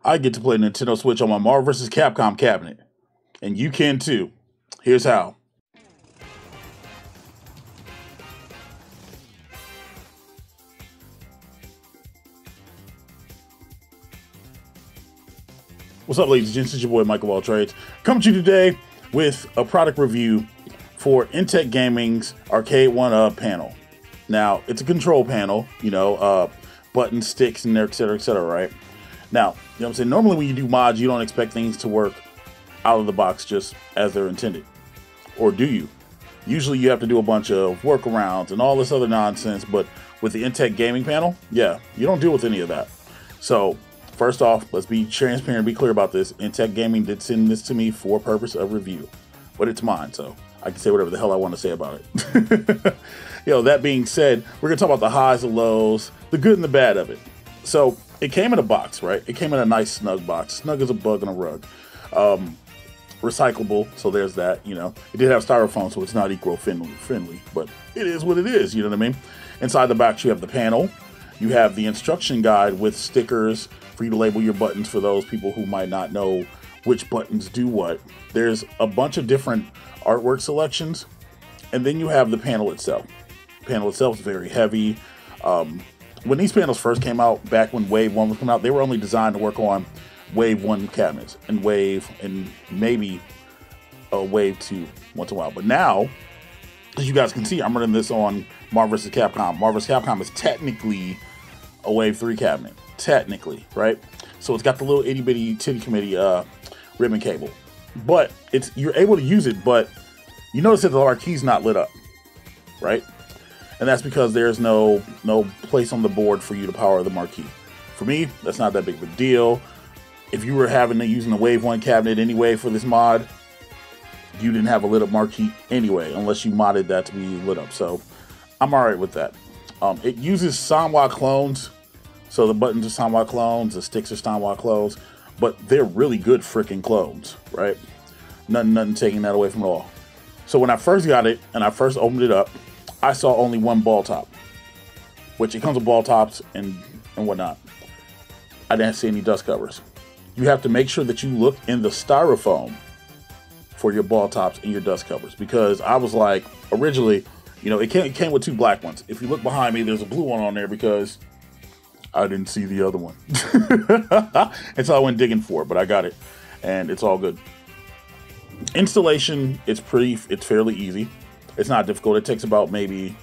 I get to play Nintendo Switch on my Marvel vs. Capcom cabinet. And you can too. Here's how. What's up, ladies and gents? It's your boy MikeOfAllTrades, coming to you today with a product review for IntecGaming's Arcade1Up panel. Now, it's a control panel, buttons, sticks, and et cetera, right? Now, you know what I'm saying? Normally when you do mods, you don't expect things to work out of the box just as they're intended. Or do you? Usually you have to do a bunch of workarounds and all this other nonsense, but with the IntecGaming panel, yeah, you don't deal with any of that. So, first off, let's be transparent, be clear about this. IntecGaming did send this to me for purpose of review, but it's mine, so I can say whatever the hell I want to say about it. That being said, we're going to talk about the highs, the lows, the good and the bad of it. So, it came in a box, right? It came in a nice snug box. Snug as a bug on a rug. Recyclable, so there's that, It did have styrofoam, so it's not eco-friendly, but it is what it is, you know what I mean? Inside the box, you have the panel. You have the instruction guide with stickers for you to label your buttons for those people who might not know which buttons do what. There's a bunch of different artwork selections, and then you have the panel itself. The panel itself is very heavy. When these panels first came out, back when Wave 1 was coming out, they were only designed to work on Wave 1 cabinets and Wave and maybe a Wave 2 once in a while. But now, as you guys can see, I'm running this on Marvel vs. Capcom. Marvel vs. Capcom is technically a Wave 3 cabinet. Technically, right? So it's got the little itty bitty titty committee ribbon cable. But you're able to use it, but you notice that the marquee's not lit up, right? And that's because there's no place on the board for you to power the marquee. For me, that's not that big of a deal. If you were using the Wave 1 cabinet anyway for this mod, you didn't have a lit up marquee anyway, unless you modded that to be lit up. So I'm alright with that. It uses Sanwa clones. So the buttons are Sanwa clones, the sticks are Sanwa clones, but they're really good freaking clones, right? Nothing taking that away from it all. So when I first got it and I first opened it up, I saw only one ball top, which it comes with ball tops and whatnot. I didn't see any dust covers. You have to make sure that you look in the styrofoam for your ball tops and your dust covers, because I was like, originally, it came with two black ones. If you look behind me, there's a blue one on there because I didn't see the other one. And so I went digging for it, but I got it and it's all good. Installation, it's fairly easy. It's not difficult. It takes about maybe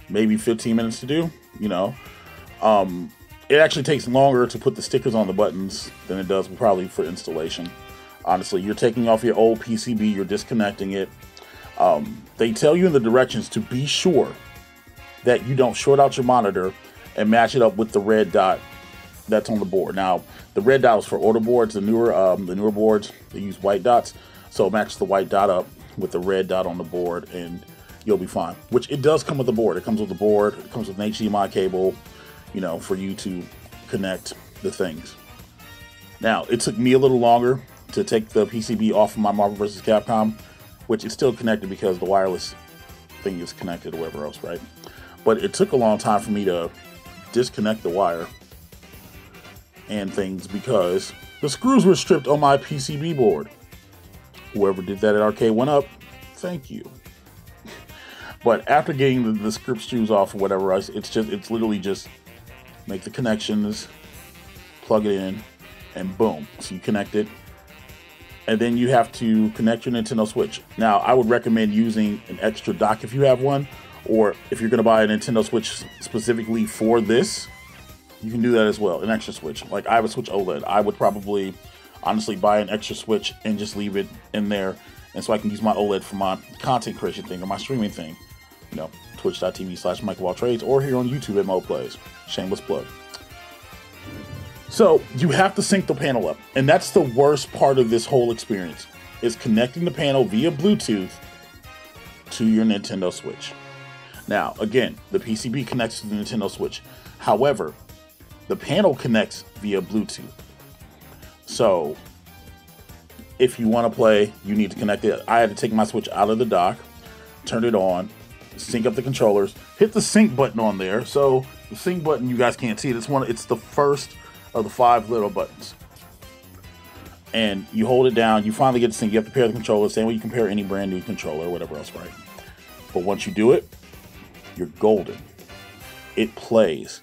15 minutes to do, It actually takes longer to put the stickers on the buttons than it does probably for installation. Honestly, you're taking off your old PCB, you're disconnecting it. They tell you in the directions to be sure that you don't short out your monitor and match it up with the red dot that's on the board. Now, the red dot was for older boards. The newer boards, they use white dots. So match the white dot up with the red dot on the board and you'll be fine. Which it does come with the board. It comes with the board. It comes with an HDMI cable, for you to connect the things. Now, it took me a little longer to take the PCB off of my Marvel vs. Capcom, which is still connected because the wireless thing is connected or whatever else, right? But it took a long time for me to disconnect the wire and things because the screws were stripped on my PCB board. Whoever did that at Arcade1Up, thank you. But after getting the script screws off or whatever else, it's literally just make the connections, plug it in, and boom. So you connect it. And then you have to connect your Nintendo Switch. Now, I would recommend using an extra dock if you have one, or if you're going to buy a Nintendo Switch specifically for this, you can do that as well, an extra Switch. Like, I have a Switch OLED. I would probably, honestly, buy an extra Switch and just leave it in there, and so I can use my OLED for my content creation thing or my streaming thing. Twitch.tv/MikeOfAllTrades, or here on YouTube at MoPlays. Shameless plug. So, you have to sync the panel up, and that's the worst part of this whole experience, is connecting the panel via Bluetooth to your Nintendo Switch. Now, again, the PCB connects to the Nintendo Switch. However, the panel connects via Bluetooth. So, if you want to play, you need to connect it. I had to take my Switch out of the dock, turn it on, sync up the controllers, hit the sync button on there. So the sync button, you guys can't see it. It's the first of the 5 little buttons. and you hold it down. You finally get this thing. You have to pair the controller, same way you compare any brand new controller or whatever else, right? But once you do it, you're golden. It plays.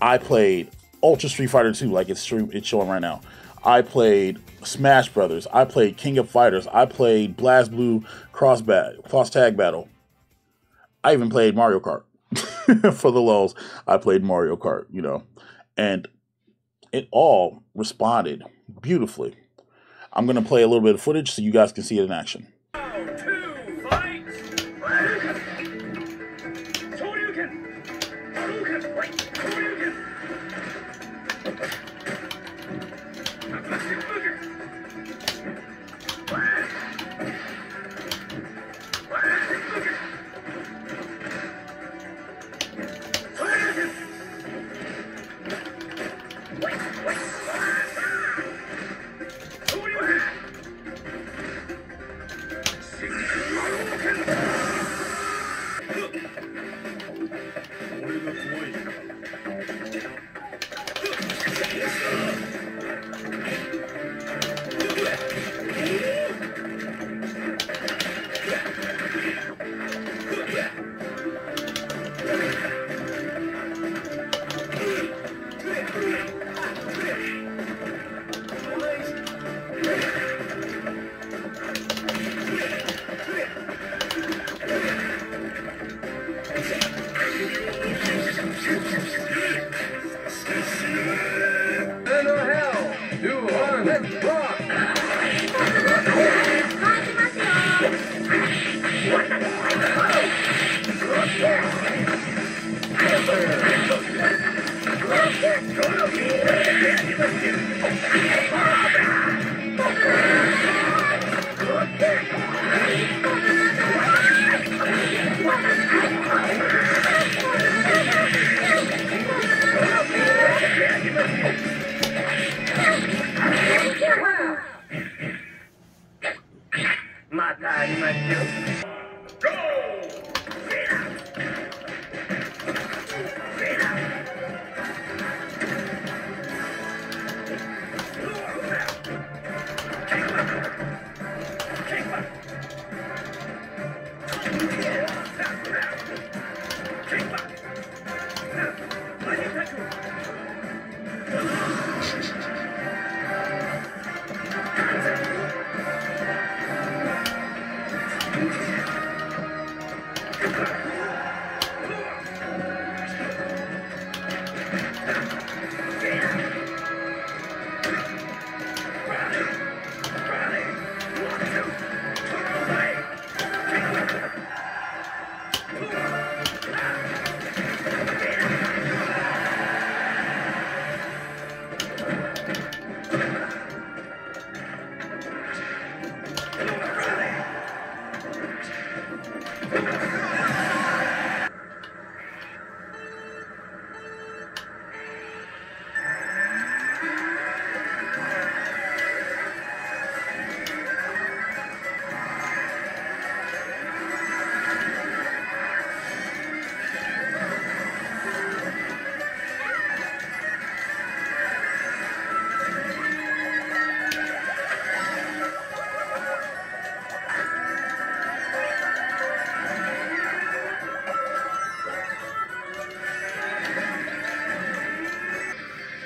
I played Ultra Street Fighter 2, like it's showing right now. I played Smash Brothers. I played King of Fighters. I played Blast Blue Cross Tag Battle. I even played Mario Kart. For the lulz, I played Mario Kart, you know. And it all responded beautifully. I'm going to play a little bit of footage so you guys can see it in action.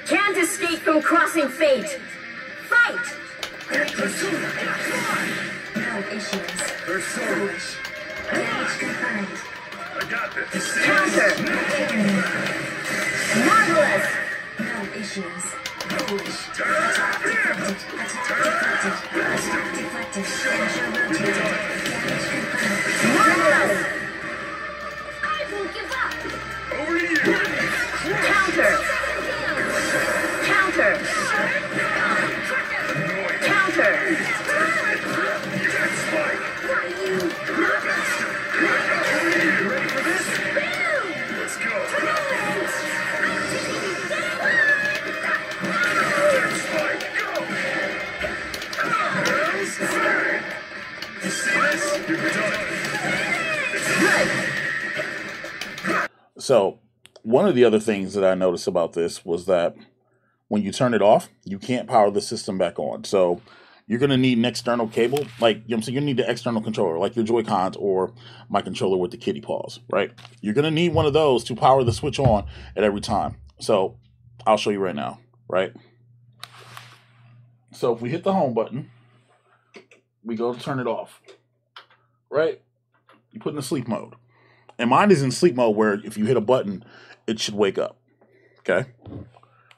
Can't escape from crossing fate. Fight! No issues. Foolish. Damage confirmed. I got this. Counter. Marvelous. No issues. Foolish. Attack deflected. Attack deflected. Attack deflected. Damage confirmed. Marvelous. I won't give up. Over to you. Counter. Counter. Counter. You got spike. You ready for this? Let's go. Spike, go. You see this? You're done. So, one of the other things that I noticed about this was that when you turn it off, you can't power the system back on. So you're going to need an external cable, like, you know what I'm saying? You need the external controller, like your Joy-Cons or my controller with the kitty paws, right? You're going to need one of those to power the Switch on at every time. So I'll show you right now, right? So if we hit the home button, we go to turn it off, right? You put in the sleep mode. And mine is in sleep mode where if you hit a button, it should wake up, okay?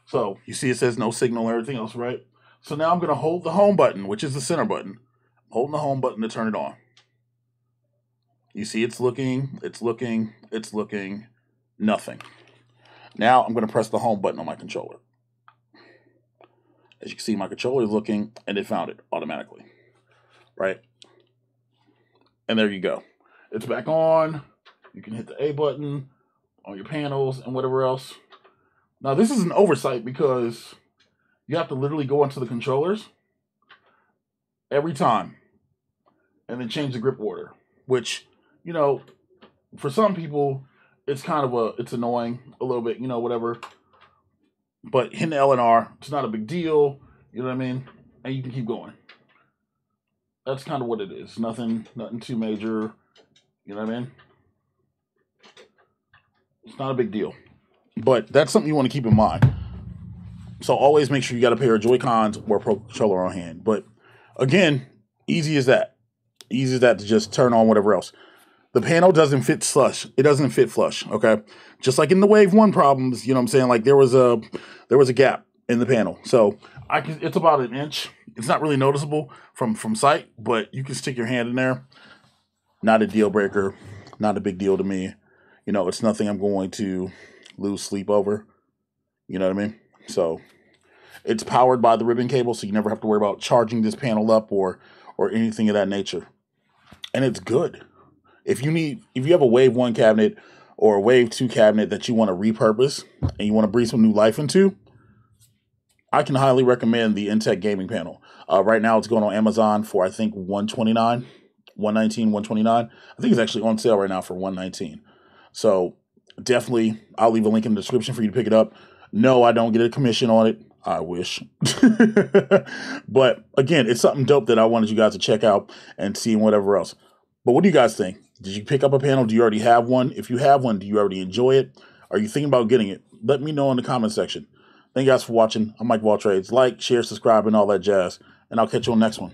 So you see it says no signal or everything else, right? So now I'm going to hold the home button, which is the center button. I'm holding the home button to turn it on. You see it's looking, nothing. Now I'm going to press the home button on my controller. As you can see, my controller is looking, and it found it automatically, right? And there you go. It's back on. You can hit the A button on your panels and whatever else. Now, this is an oversight because you have to literally go into the controllers every time and then change the grip order, which, you know, for some people, it's kind of it's annoying a little bit, you know, whatever. But hitting L and R, it's not a big deal, you know what I mean? And you can keep going. That's kind of what it is. Nothing too major, you know what I mean? It's not a big deal. But that's something you want to keep in mind. So always make sure you got a pair of Joy-Cons or a Pro Controller on hand. But again, easy as that. Easy as that to just turn on whatever else. The panel doesn't fit flush. It doesn't fit flush, okay? Just like in the Wave 1 problems, you know what I'm saying? Like there was a gap in the panel. So it's about an inch. It's not really noticeable from sight, but you can stick your hand in there. Not a deal breaker. Not a big deal to me. You know, it's nothing I'm going to lose sleep over. You know what I mean? So it's powered by the ribbon cable, so you never have to worry about charging this panel up or anything of that nature. And it's good. If you have a Wave 1 cabinet or a Wave 2 cabinet that you want to repurpose and you want to breathe some new life into, I can highly recommend the IntecGaming panel. Right now it's going on Amazon for I think $129, $119, $129. I think it's actually on sale right now for $119. So definitely, I'll leave a link in the description for you to pick it up. No, I don't get a commission on it. I wish. But again, it's something dope that I wanted you guys to check out and see and whatever else. But what do you guys think? Did you pick up a panel? Do you already have one? If you have one, do you already enjoy it? Are you thinking about getting it? Let me know in the comment section. Thank you guys for watching. I'm MikeOfAllTrades. Like, share, subscribe, and all that jazz. And I'll catch you on the next one.